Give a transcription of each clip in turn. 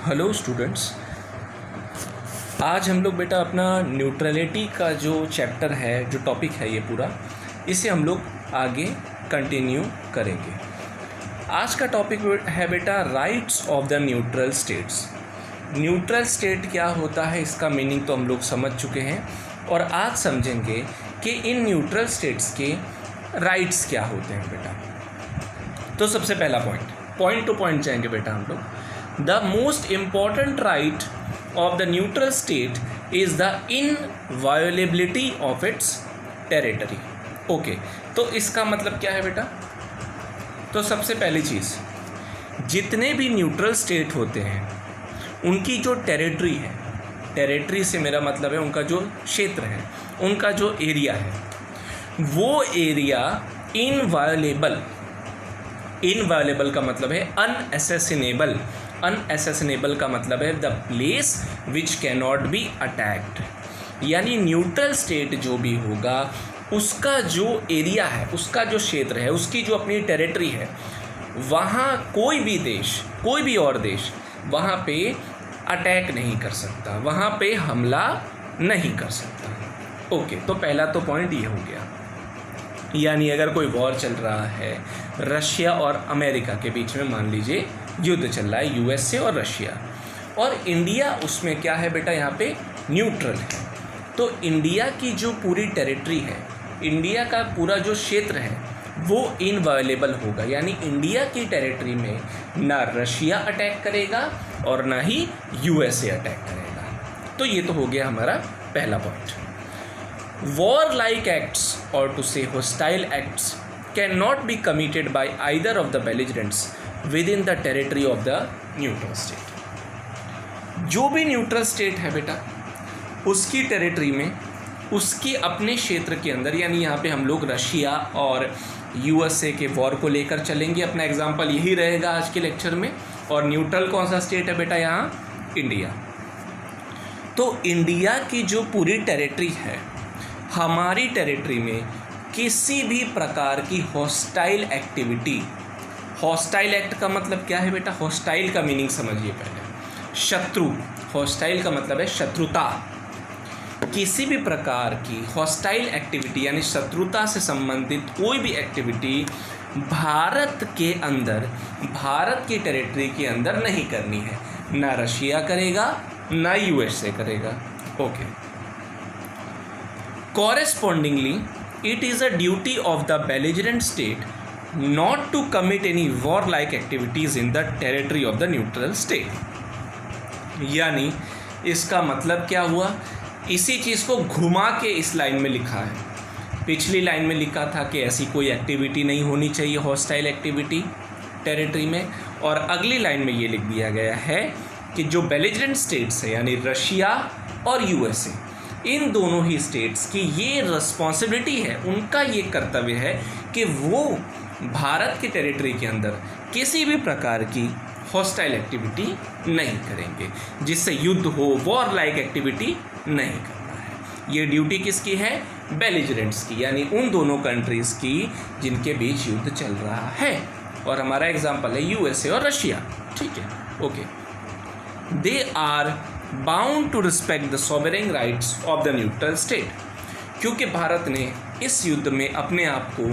Hello students. आज हम लोग बेटा अपना न्यूट्रलिटी का जो चैप्टर है, जो टॉपिक है ये पूरा, इसे हम लोग आगे कंटिन्यू करेंगे। आज का टॉपिक है बेटा rights of the neutral states. Neutral state क्या होता है, इसका मीनिंग तो हम लोग समझ चुके हैं और आज समझेंगे कि इन न्यूट्रल स्टेट्स के राइट्स क्या होते हैं बेटा। तो सबसे पहला पॉइंट टू पॉइंट जाएंगे बेटा हम लोग। The most important right of the neutral state is the inviolability of its territory. Okay, तो इसका मतलब क्या है बेटा? तो सबसे पहली चीज़, जितने भी न्यूट्रल स्टेट होते हैं उनकी जो टेरिटरी है, टेरिटरी से मेरा मतलब है उनका जो क्षेत्र है, उनका जो एरिया है, वो एरिया इनवायलेबल का मतलब है अनअसैसिनेबल। अनअसैसिनेबल का मतलब है the place which cannot be attacked. यानी न्यूट्रल स्टेट जो भी होगा उसका जो एरिया है, उसका जो क्षेत्र है, उसकी जो अपनी टेरिटरी है, वहाँ कोई भी देश, कोई भी और देश वहाँ पे अटैक नहीं कर सकता, वहाँ पे हमला नहीं कर सकता। ओके, तो पहला तो पॉइंट ये हो गया। यानी अगर कोई वॉर चल रहा है रशिया और अमेरिका के बीच में, मान लीजिए युद्ध चल रहा है यूएसए और रशिया, और इंडिया उसमें क्या है बेटा, यहाँ पे न्यूट्रल है, तो इंडिया की जो पूरी टेरिटरी है, इंडिया का पूरा जो क्षेत्र है वो इनवायलेबल होगा। यानी इंडिया की टेरिटरी में ना रशिया अटैक करेगा और ना ही यूएसए अटैक करेगा। तो ये तो हो गया हमारा पहला point. Warlike acts, or to say hostile acts, cannot be committed by either of the belligerents within the territory of the neutral state. जो भी न्यूट्रल स्टेट है बेटा, उसकी टेरिटरी में, उसके अपने क्षेत्र के अंदर, यानी यहाँ पे हम लोग रशिया और यूएसए के वॉर को लेकर चलेंगे। अपना एग्जाम्पल यही रहेगा आज के लेक्चर में। और न्यूट्रल कौन सा स्टेट है बेटा यहाँ? इंडिया। तो इंडिया की जो पूरी टेरिटरी है, हमारी टेरिटरी में किसी भी प्रकार की हॉस्टाइल एक्टिविटी, हॉस्टाइल एक्ट का मतलब क्या है बेटा? हॉस्टाइल का मीनिंग समझिए पहले। शत्रु, हॉस्टाइल का मतलब है शत्रुता। किसी भी प्रकार की हॉस्टाइल एक्टिविटी यानी शत्रुता से संबंधित कोई भी एक्टिविटी भारत के अंदर, भारत की टेरिटरी के अंदर नहीं करनी है। ना रशिया करेगा, ना यूएसए करेगा। Okay. Correspondingly, it is a duty of the belligerent state not to commit any warlike activities in the territory of the neutral state. यानी इसका मतलब क्या हुआ? इसी चीज़ को घुमा के इस लाइन में लिखा है। पिछली लाइन में लिखा था कि ऐसी कोई एक्टिविटी नहीं होनी चाहिए, हॉस्टाइल एक्टिविटी टेरिटरी में, और अगली लाइन में ये लिख दिया गया है कि जो बेलिजरेंट स्टेट्स है यानी रशिया और यूएसए, इन दोनों ही स्टेट्स की ये रिस्पॉन्सिबिलिटी है, उनका ये कर्तव्य है कि वो भारत की टेरिटरी के अंदर किसी भी प्रकार की हॉस्टाइल एक्टिविटी नहीं करेंगे, जिससे युद्ध हो, वॉर लाइक एक्टिविटी नहीं करना है। ये ड्यूटी किसकी है? बेलिजरेंट्स की, यानी उन दोनों कंट्रीज़ की जिनके बीच युद्ध चल रहा है। और हमारा एग्जाम्पल है यूएसए और रशिया। ठीक है, okay. They are bound to respect the sovereign rights of the neutral state. क्योंकि भारत ने इस युद्ध में अपने आप को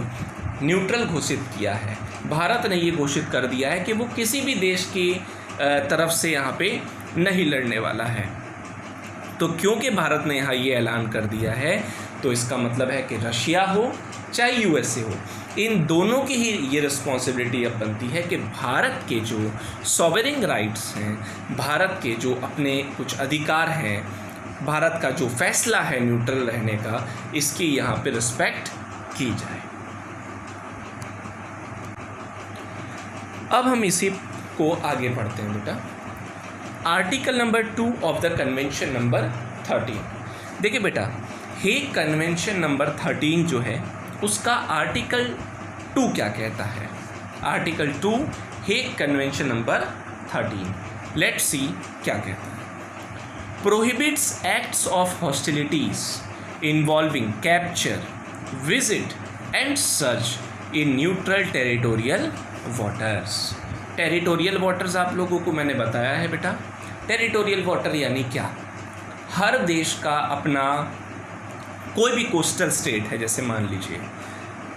न्यूट्रल घोषित किया है, भारत ने ये घोषित कर दिया है कि वो किसी भी देश की तरफ से यहाँ पे नहीं लड़ने वाला है। तो क्योंकि भारत ने यहाँ ये ऐलान कर दिया है, तो इसका मतलब है कि रशिया हो चाहे यूएसए हो, इन दोनों की ही ये रिस्पॉन्सिबिलिटी अब बनती है कि भारत के जो सॉवरेन राइट्स हैं, भारत के जो अपने कुछ अधिकार हैं, भारत का जो फैसला है न्यूट्रल रहने का, इसकी यहाँ पे रिस्पेक्ट की जाए। अब हम इसी को आगे पढ़ते हैं बेटा। Article number 2 of the convention number 13। देखिए बेटा, हेग कन्वेंशन नंबर 13 जो है उसका आर्टिकल 2 क्या कहता है? Article 2 Hague convention number 13, let's see क्या कहता है। Prohibits acts of hostilities involving capture, visit and search in neutral territorial waters. Territorial waters आप लोगों को मैंने बताया है बेटा। टेरिटोरियल वाटर यानी क्या? हर देश का अपना कोई भी कोस्टल स्टेट है, जैसे मान लीजिए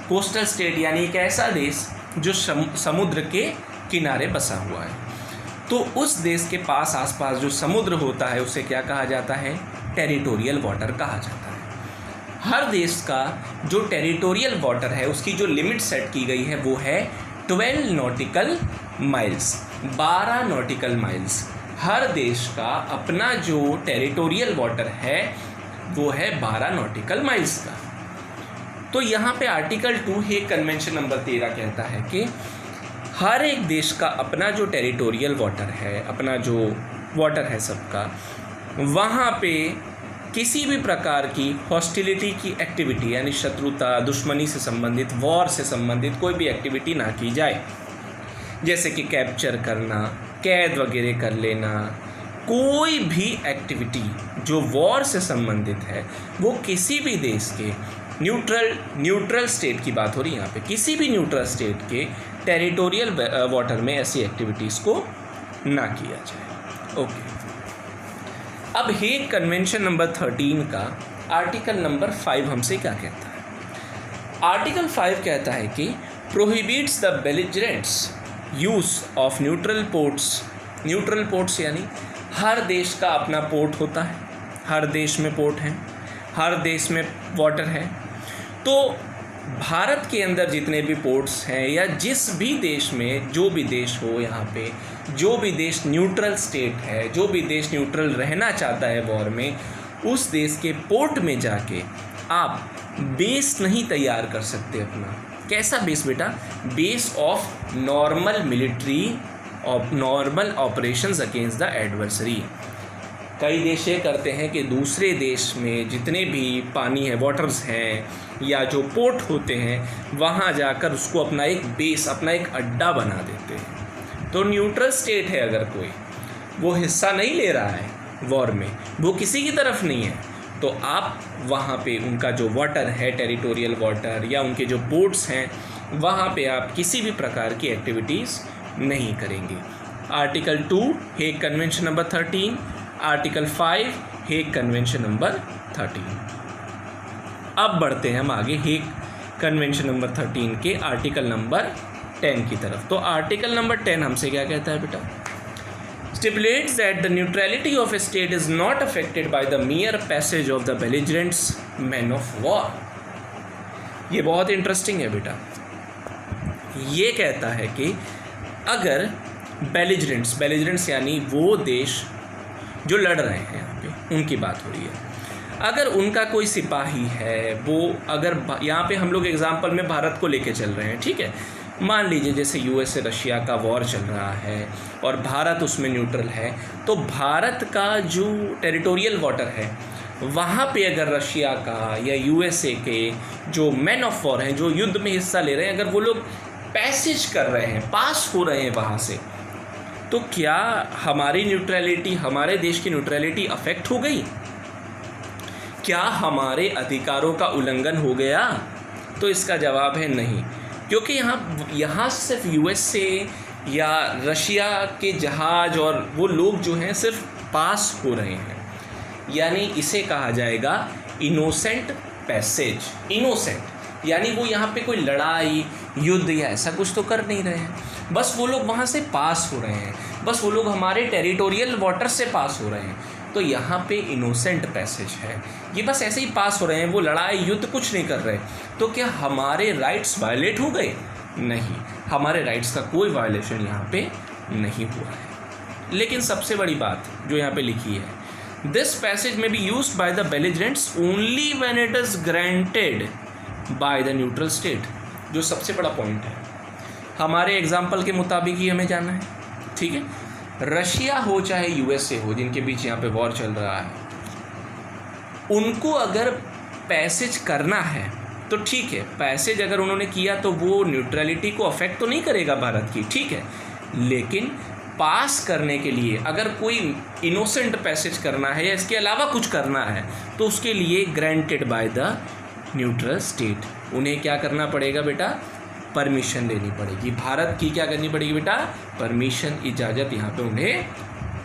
कोस्टल स्टेट यानी एक ऐसा देश जो समुद्र के किनारे बसा हुआ है, तो उस देश के पास आसपास जो समुद्र होता है उसे क्या कहा जाता है? टेरिटोरियल वाटर कहा जाता है। हर देश का जो टेरिटोरियल वाटर है उसकी जो लिमिट सेट की गई है वो है 12 नॉटिकल माइल्स, 12 नॉटिकल माइल्स। हर देश का अपना जो टेरिटोरियल वाटर है वो है 12 नॉटिकल माइल्स का। तो यहाँ पे आर्टिकल 2 हेग कन्वेंशन नंबर 13 कहता है कि हर एक देश का अपना जो टेरिटोरियल वाटर है, अपना जो वाटर है सबका, वहाँ पे किसी भी प्रकार की हॉस्टिलिटी की एक्टिविटी यानी शत्रुता, दुश्मनी से संबंधित, वॉर से संबंधित कोई भी एक्टिविटी ना की जाए, जैसे कि कैप्चर करना, कैद वगैरह कर लेना। कोई भी एक्टिविटी जो वॉर से संबंधित है वो किसी भी देश के न्यूट्रल स्टेट की बात हो रही है यहाँ पे, किसी भी न्यूट्रल स्टेट के टेरिटोरियल वाटर में ऐसी एक्टिविटीज़ को ना किया जाए। ओके, अब हेग कन्वेंशन नंबर 13 का आर्टिकल नंबर 5 हमसे क्या कहता है? आर्टिकल 5 कहता है कि prohibits the belligerents use of neutral ports. Neutral ports यानी हर देश का अपना पोर्ट होता है, हर देश में पोर्ट हैं, हर देश में वाटर है। तो भारत के अंदर जितने भी पोर्ट्स हैं या जिस भी देश में जो भी देश हो, यहाँ पे जो भी देश न्यूट्रल स्टेट है, जो भी देश न्यूट्रल रहना चाहता है वॉर में, उस देश के पोर्ट में जाके आप बेस नहीं तैयार कर सकते अपना। कैसा बेस बेटा? बेस ऑफ नॉर्मल मिलिट्री और normal operations against the adversary. कई देश ये करते हैं कि दूसरे देश में जितने भी पानी है, वाटर्स हैं या जो पोर्ट होते हैं, वहाँ जाकर उसको अपना एक बेस, अपना एक अड्डा बना देते हैं। तो न्यूट्रल स्टेट है अगर कोई, वो हिस्सा नहीं ले रहा है वॉर में, वो किसी की तरफ नहीं है, तो आप वहाँ पे उनका जो वाटर है, टेरिटोरियल वाटर या उनके जो पोर्ट्स हैं, वहाँ पे आप किसी भी प्रकार की एक्टिविटीज़ नहीं करेंगे। Article 2 Hague convention number 13, article 5 Hague convention number 13। अब बढ़ते हैं हम आगे हेग कन्वेंशन नंबर 13 के आर्टिकल नंबर 10 की तरफ। तो आर्टिकल नंबर 10 हमसे क्या कहता है बेटा? Stipulates that the neutrality of a state is not affected by the mere passage of the belligerents men of war। ये बहुत इंटरेस्टिंग है बेटा। ये कहता है कि अगर बेलिजरेंट्स यानी वो देश जो लड़ रहे हैं, यहाँ पे उनकी बात हो रही है, अगर उनका कोई सिपाही है, वो अगर यहाँ पे हम लोग एग्जाम्पल में भारत को लेके चल रहे हैं, ठीक है, मान लीजिए जैसे यूएस से रशिया का वॉर चल रहा है और भारत उसमें न्यूट्रल है, तो भारत का जो टेरिटोरियल वाटर है वहाँ पे अगर रशिया का या यूएसए के जो मैन ऑफ वॉर हैं, जो युद्ध में हिस्सा ले रहे हैं, अगर वो लोग पैसेज कर रहे हैं, पास हो रहे हैं वहाँ से, तो क्या हमारी न्यूट्रलिटी, हमारे देश की न्यूट्रलिटी अफेक्ट हो गई? क्या हमारे अधिकारों का उल्लंघन हो गया? तो इसका जवाब है नहीं, क्योंकि यहाँ सिर्फ यूएसए या रशिया के जहाज़ और वो लोग जो हैं सिर्फ पास हो रहे हैं, यानी इसे कहा जाएगा इनोसेंट पैसेज। इनोसेंट यानी वो यहाँ पे कोई लड़ाई, युद्ध या ऐसा कुछ तो कर नहीं रहे हैं, बस वो लोग वहाँ से पास हो रहे हैं, बस वो लोग हमारे टेरिटोरियल वाटर से पास हो रहे हैं, तो यहाँ पे इनोसेंट पैसेज है, ये बस ऐसे ही पास हो रहे हैं, वो लड़ाई युद्ध कुछ नहीं कर रहे। तो क्या हमारे राइट्स वायलेट हो गए? नहीं, हमारे राइट्स का कोई वायलेशन यहाँ पे नहीं हुआ है। लेकिन सबसे बड़ी बात जो यहाँ पे लिखी है, this passage may be used by the belligerents only when it is granted by the neutral state. जो सबसे बड़ा पॉइंट है, हमारे एग्जाम्पल के मुताबिक ही हमें जाना है, ठीक है। रशिया हो चाहे यूएसए हो, जिनके बीच यहाँ पे वॉर चल रहा है, उनको अगर पैसेज करना है तो ठीक है, पैसेज अगर उन्होंने किया तो वो न्यूट्रलिटी को अफेक्ट तो नहीं करेगा भारत की, ठीक है, लेकिन पास करने के लिए अगर कोई इनोसेंट पैसेज करना है या इसके अलावा कुछ करना है तो उसके लिए granted by the neutral state, उन्हें क्या करना पड़ेगा बेटा? परमिशन लेनी पड़ेगी। भारत की क्या करनी पड़ेगी बेटा? परमिशन, इजाज़त यहाँ पे उन्हें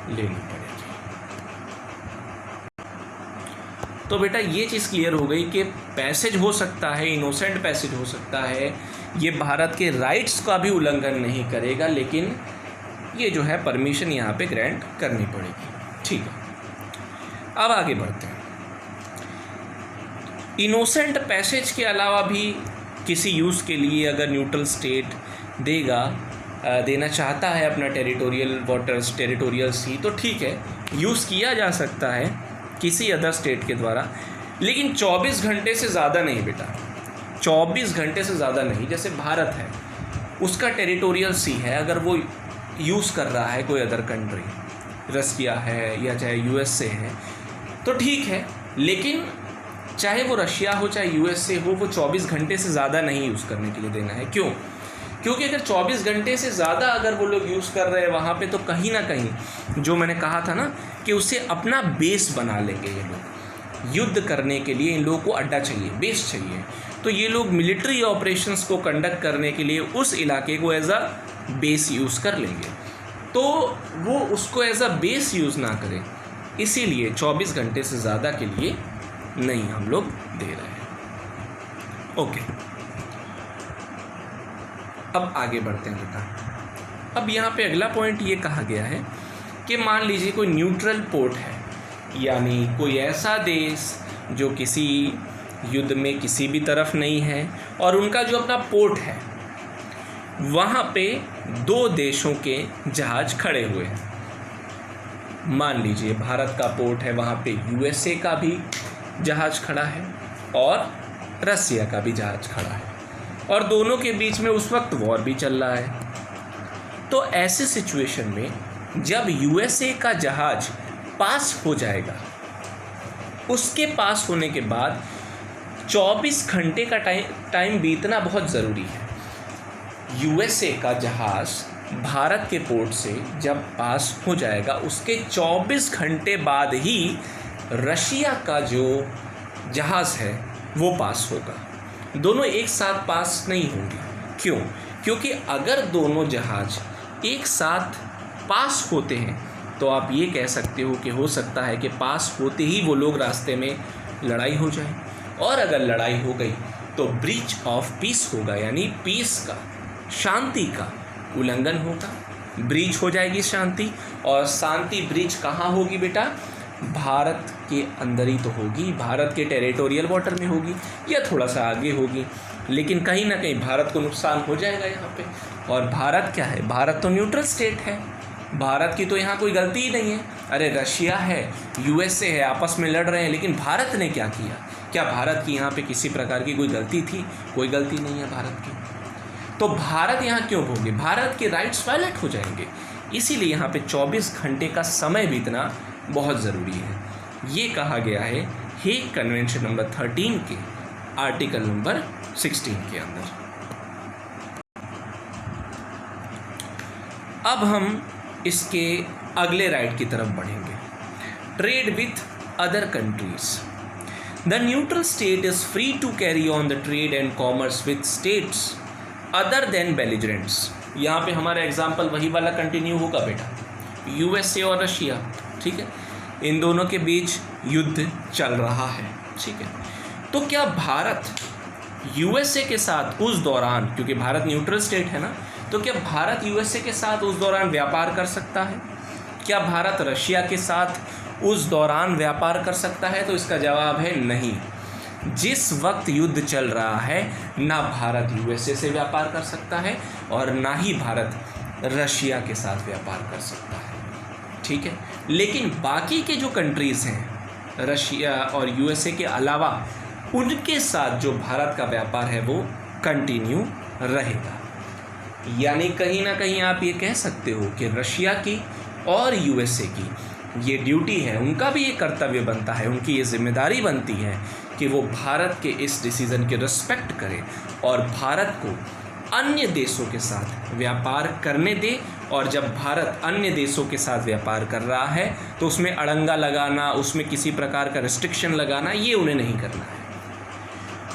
लेनी पड़ेगी। तो बेटा ये चीज़ क्लियर हो गई कि पैसेज हो सकता है, इनोसेंट पैसेज हो सकता है, ये भारत के राइट्स का भी उल्लंघन नहीं करेगा, लेकिन ये जो है परमिशन यहाँ पे ग्रांट करनी पड़ेगी। ठीक है, अब आगे बढ़ते हैं। इनोसेंट पैसेज के अलावा भी किसी यूज़ के लिए अगर न्यूट्रल स्टेट देना चाहता है अपना टेरिटोरियल वाटर्स, टेरिटोरियल सी, तो ठीक है, यूज़ किया जा सकता है किसी अदर स्टेट के द्वारा, लेकिन 24 घंटे से ज़्यादा नहीं बेटा, 24 घंटे से ज़्यादा नहीं। जैसे भारत है, उसका टेरिटोरियल सी है, अगर वो यूज़ कर रहा है कोई अदर कंट्री, रसिया है या चाहे यूएसए है, तो ठीक है, लेकिन चाहे वो रशिया हो चाहे यूएसए हो, वो 24 घंटे से ज़्यादा नहीं यूज़ करने के लिए देना है। क्यों? क्योंकि अगर 24 घंटे से ज़्यादा अगर वो लोग यूज़ कर रहे हैं वहाँ पे, तो कहीं ना कहीं जो मैंने कहा था ना कि उसे अपना बेस बना लेंगे ये लोग। युद्ध करने के लिए इन लोगों को अड्डा चाहिए, बेस चाहिए, तो ये लोग मिलिट्री ऑपरेशंस को कंडक्ट करने के लिए उस इलाके को एज अ बेस यूज़ कर लेंगे। तो वो उसको एज अ बेस यूज़ ना करें, इसीलिए 24 घंटे से ज़्यादा के लिए नहीं हम लोग दे रहे हैं। ओके, अब आगे बढ़ते हैं बेटा। अब यहाँ पे अगला पॉइंट ये कहा गया है कि मान लीजिए कोई न्यूट्रल पोर्ट है, यानी कोई ऐसा देश जो किसी युद्ध में किसी भी तरफ नहीं है, और उनका जो अपना पोर्ट है वहाँ पे 2 देशों के जहाज़ खड़े हुए हैं। मान लीजिए भारत का पोर्ट है, वहाँ पे यूएसए का भी जहाज़ खड़ा है और रसिया का भी जहाज़ खड़ा है, और दोनों के बीच में उस वक्त वॉर भी चल रहा है। तो ऐसे सिचुएशन में जब यूएसए का जहाज़ पास हो जाएगा, उसके पास होने के बाद 24 घंटे का टाइम बीतना बहुत ज़रूरी है। यूएसए का जहाज़ भारत के पोर्ट से जब पास हो जाएगा, उसके 24 घंटे बाद ही रशिया का जो जहाज़ है वो पास होगा। दोनों एक साथ पास नहीं होंगे। क्यों? क्योंकि अगर दोनों जहाज़ एक साथ पास होते हैं तो आप ये कह सकते हो कि हो सकता है कि पास होते ही वो लोग रास्ते में लड़ाई हो जाए, और अगर लड़ाई हो गई तो ब्रीच ऑफ पीस होगा, यानी पीस का, शांति का उल्लंघन होगा, ब्रीच हो जाएगी शांति। और शांति ब्रीच कहाँ होगी बेटा? भारत के अंदर ही तो होगी, भारत के टेरिटोरियल वाटर में होगी या थोड़ा सा आगे होगी, लेकिन कहीं ना कहीं भारत को नुकसान हो जाएगा यहाँ पे। और भारत क्या है? भारत तो न्यूट्रल स्टेट है, भारत की तो यहाँ कोई गलती ही नहीं है। अरे रशिया है, यूएसए है, आपस में लड़ रहे हैं, लेकिन भारत ने क्या किया? क्या भारत की यहाँ पे किसी प्रकार की कोई गलती थी? कोई गलती नहीं है भारत की। तो भारत यहाँ क्यों भोगे? भारत के राइट्स वायलेट हो जाएंगे, इसीलिए यहाँ पे 24 घंटे का समय बीतना बहुत ज़रूरी है। ये कहा गया है हेग कन्वेंशन नंबर 13 के आर्टिकल नंबर 16 के अंदर। अब हम इसके अगले राइट की तरफ बढ़ेंगे। Trade with other countries. The neutral state is free to carry on the trade and commerce with states other than belligerents. यहाँ पे हमारा एग्जाम्पल वही वाला कंटिन्यू होगा बेटा, यूएसए और रशिया, ठीक है, इन दोनों के बीच युद्ध चल रहा है, ठीक है। तो क्या भारत यूएसए के साथ उस दौरान, क्योंकि भारत न्यूट्रल स्टेट है ना, तो क्या भारत यूएसए के साथ उस दौरान व्यापार कर सकता है? क्या भारत रशिया के साथ उस दौरान व्यापार कर सकता है? तो इसका जवाब है नहीं। जिस वक्त युद्ध चल रहा है, ना भारत यूएसए से व्यापार कर सकता है और ना ही भारत रशिया के साथ व्यापार कर सकता है, ठीक है। लेकिन बाकी के जो कंट्रीज़ हैं, रशिया और यूएसए के अलावा, उनके साथ जो भारत का व्यापार है वो कंटिन्यू रहेगा। यानी कहीं ना कहीं आप ये कह सकते हो कि रशिया की और यूएसए की ये ड्यूटी है, उनका भी ये कर्तव्य बनता है, उनकी ये जिम्मेदारी बनती है कि वो भारत के इस डिसीज़न के रिस्पेक्ट करें और भारत को अन्य देशों के साथ व्यापार करने दे। और जब भारत अन्य देशों के साथ व्यापार कर रहा है तो उसमें अड़ंगा लगाना, उसमें किसी प्रकार का रिस्ट्रिक्शन लगाना, ये उन्हें नहीं करना है।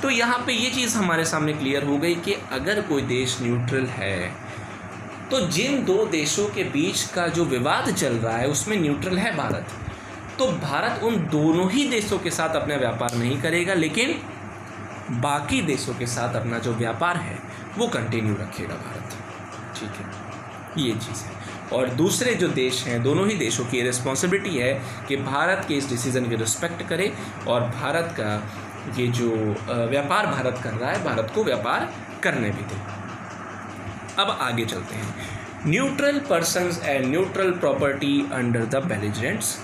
तो यहाँ पे ये चीज़ हमारे सामने क्लियर हो गई कि अगर कोई देश न्यूट्रल है तो जिन दो देशों के बीच का जो विवाद चल रहा है उसमें न्यूट्रल है भारत, तो भारत उन दोनों ही देशों के साथ अपना व्यापार नहीं करेगा, लेकिन बाकी देशों के साथ अपना जो व्यापार है वो कंटिन्यू रखेगा भारत। ठीक है, ये चीज़ है। और दूसरे जो देश हैं, दोनों ही देशों की रिस्पॉन्सिबिलिटी है कि भारत के इस डिसीज़न की रिस्पेक्ट करे और भारत का ये जो व्यापार भारत कर रहा है, भारत को व्यापार करने भी दे। अब आगे चलते हैं। Neutral persons and neutral property under the belligerents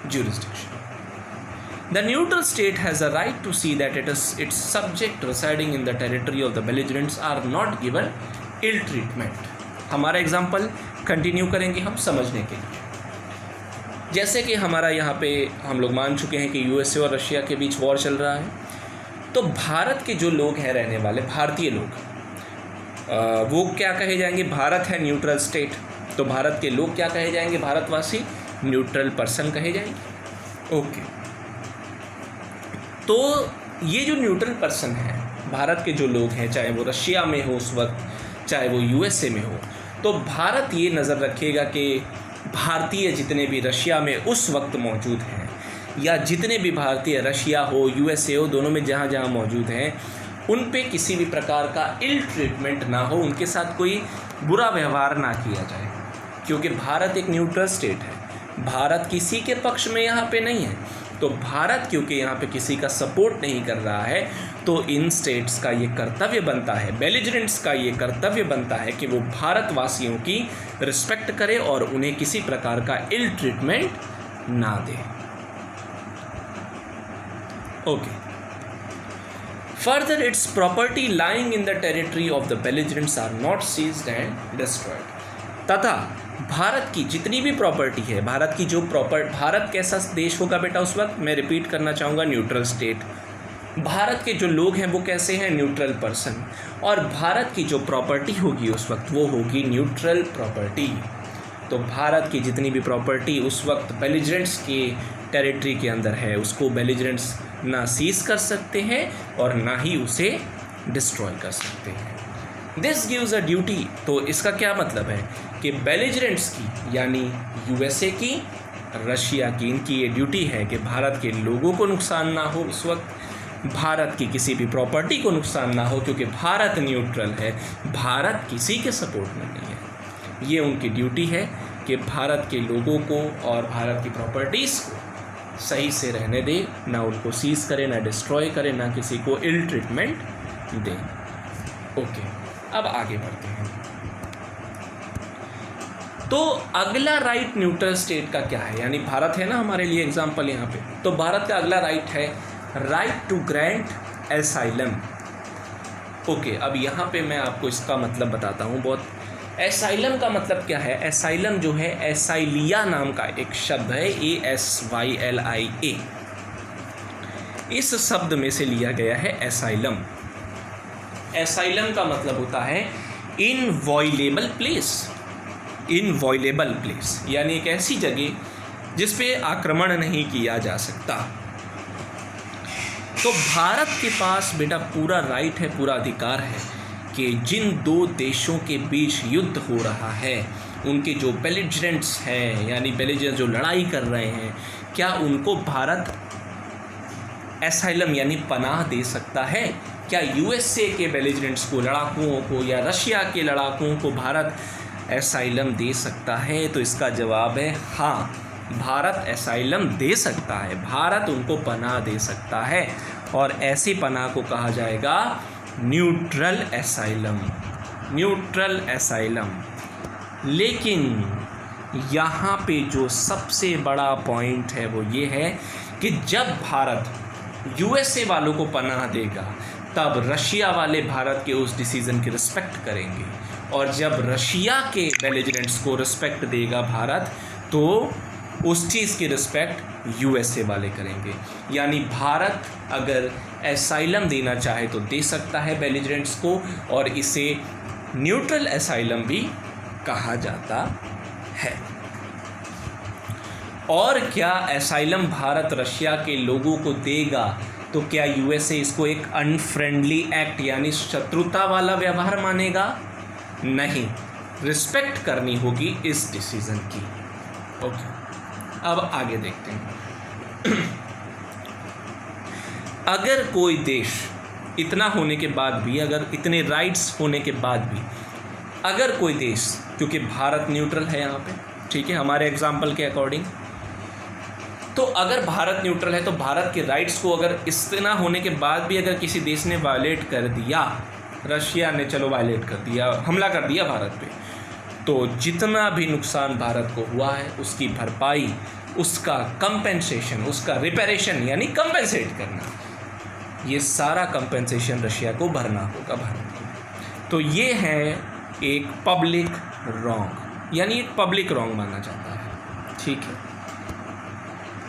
jurisdiction. The neutral state has a right to see that its subject residing in the territory of the belligerents are not given ill treatment. हमारा example continue करेंगे हम समझने के लिए। जैसे कि हमारा यहाँ पे हम लोग मान चुके हैं कि यूएसए और रशिया के बीच वॉर चल रहा है, तो भारत के जो लोग हैं रहने वाले भारतीय लोग, वो क्या कहे जाएंगे? भारत है न्यूट्रल स्टेट, तो भारत के लोग क्या कहे जाएंगे? भारतवासी न्यूट्रल पर्सन कहे जाएंगे। ओके, तो ये जो न्यूट्रल पर्सन है, भारत के जो लोग हैं, चाहे वो रशिया में हो उस वक्त, चाहे वो यूएसए में हो, तो भारत ये नज़र रखेगा कि भारतीय जितने भी रशिया में उस वक्त मौजूद हैं, या जितने भी भारतीय रशिया हो यूएसए हो, दोनों में जहाँ जहाँ मौजूद हैं, उन पे किसी भी प्रकार का इल ट्रीटमेंट ना हो, उनके साथ कोई बुरा व्यवहार ना किया जाए, क्योंकि भारत एक न्यूट्रल स्टेट है। भारत किसी के पक्ष में यहाँ पे नहीं है, तो भारत क्योंकि यहाँ पे किसी का सपोर्ट नहीं कर रहा है, तो इन स्टेट्स का ये कर्तव्य बनता है, बेलिजरेंट्स का ये कर्तव्य बनता है कि वो भारतवासियों की रिस्पेक्ट करे और उन्हें किसी प्रकार का इल ट्रीटमेंट ना दे। Okay, further its property lying in the territory of the belligerents are not seized and destroyed. तथा भारत की जितनी भी प्रॉपर्टी है, भारत की जो भारत कैसा देश होगा बेटा उस वक्त? मैं रिपीट करना चाहूँगा, न्यूट्रल स्टेट। भारत के जो लोग हैं वो कैसे हैं? Neutral person. और भारत की जो प्रॉपर्टी होगी उस वक्त वो होगी न्यूट्रल प्रॉपर्टी। तो भारत की जितनी भी प्रॉपर्टी उस वक्त बेलिजरेंट्स के टेरिटरी के अंदर है, उसको बेलिजरेंट्स ना सीज कर सकते हैं और ना ही उसे डिस्ट्रॉय कर सकते हैं। दिस गिव्स अ ड्यूटी, तो इसका क्या मतलब है कि बेलिजरेंट्स की, यानी यूएसए की, रशिया की, इनकी ये ड्यूटी है कि भारत के लोगों को नुकसान ना हो, उस वक्त भारत की किसी भी प्रॉपर्टी को नुकसान ना हो, क्योंकि भारत न्यूट्रल है, भारत किसी के सपोर्ट में नहीं है। ये उनकी ड्यूटी है कि भारत के लोगों को और भारत की प्रॉपर्टीज़ को सही से रहने दे, ना उनको सीज करे, ना डिस्ट्रॉय करे, ना किसी को इल ट्रीटमेंट दे। ओके, अब आगे बढ़ते हैं। तो अगला राइट न्यूट्रल स्टेट का क्या है? यानी भारत है ना हमारे लिए एग्जाम्पल यहाँ पे, तो भारत का अगला राइट है right to grant asylum. Okay, अब यहाँ पे मैं आपको इसका मतलब बताता हूँ बहुत। एसाइलम का मतलब क्या है? एसाइलम जो है, एसाइलिया नाम का एक शब्द है, ASYLIA, इस शब्द में से लिया गया है एसाइलम। एसाइलम का मतलब होता है इनवॉयलेबल प्लेस। इनवॉयलेबल प्लेस यानी एक ऐसी जगह जिस पे आक्रमण नहीं किया जा सकता। तो भारत के पास बेटा पूरा राइट है, पूरा अधिकार है कि जिन दो देशों के बीच युद्ध हो रहा है, उनके जो बेलिजरेंट्स हैं, यानी बेलिजरेंट्स जो लड़ाई कर रहे हैं, क्या उनको भारत एसाइलम यानी पनाह दे सकता है? क्या यूएसए के बेलिजरेंट्स को, लड़ाकुओं को, या रशिया के लड़ाकुओं को भारत एसाइलम दे सकता है? तो इसका जवाब है हाँ, भारत एसाइलम दे सकता है, भारत उनको पनाह दे सकता है, और ऐसी पनाह को कहा जाएगा न्यूट्रल एसाइलम। Neutral asylum. लेकिन यहाँ पे जो सबसे बड़ा पॉइंट है वो ये है कि जब भारत यूएसए वालों को पनाह देगा तब रशिया वाले भारत के उस डिसीज़न की रिस्पेक्ट करेंगे, और जब रशिया के बेलिजरेंट्स को रिस्पेक्ट देगा भारत, तो उस चीज़ की रिस्पेक्ट यूएसए वाले करेंगे। यानी भारत अगर एसाइलम देना चाहे तो दे सकता है बेलिजरेंट्स को, और इसे न्यूट्रल एसाइलम भी कहा जाता है। और क्या एसाइलम भारत रशिया के लोगों को देगा तो क्या यूएसए इसको एक अनफ्रेंडली एक्ट यानी शत्रुता वाला व्यवहार मानेगा? नहीं, रिस्पेक्ट करनी होगी इस डिसीजन की। ओके, अब आगे देखते हैं। अगर कोई देश इतना होने के बाद भी, अगर इतने राइट्स होने के बाद भी, अगर कोई देश, क्योंकि भारत न्यूट्रल है यहाँ पे, ठीक है, हमारे एग्जाम्पल के अकॉर्डिंग, तो अगर भारत न्यूट्रल है तो भारत के राइट्स को अगर इतना होने के बाद भी अगर किसी देश ने वायलेट कर दिया, रशिया ने चलो वायलेट कर दिया, हमला कर दिया भारत पे, तो जितना भी नुकसान भारत को हुआ है उसकी भरपाई, उसका कंपेंसेशन, उसका रिपेरेशन यानी कंपेंसेट करना, ये सारा कंपेंसेशन रशिया को भरना होगा भारत को। तो ये है एक पब्लिक रॉन्ग, यानी एक पब्लिक रॉन्ग माना जाता है, ठीक है।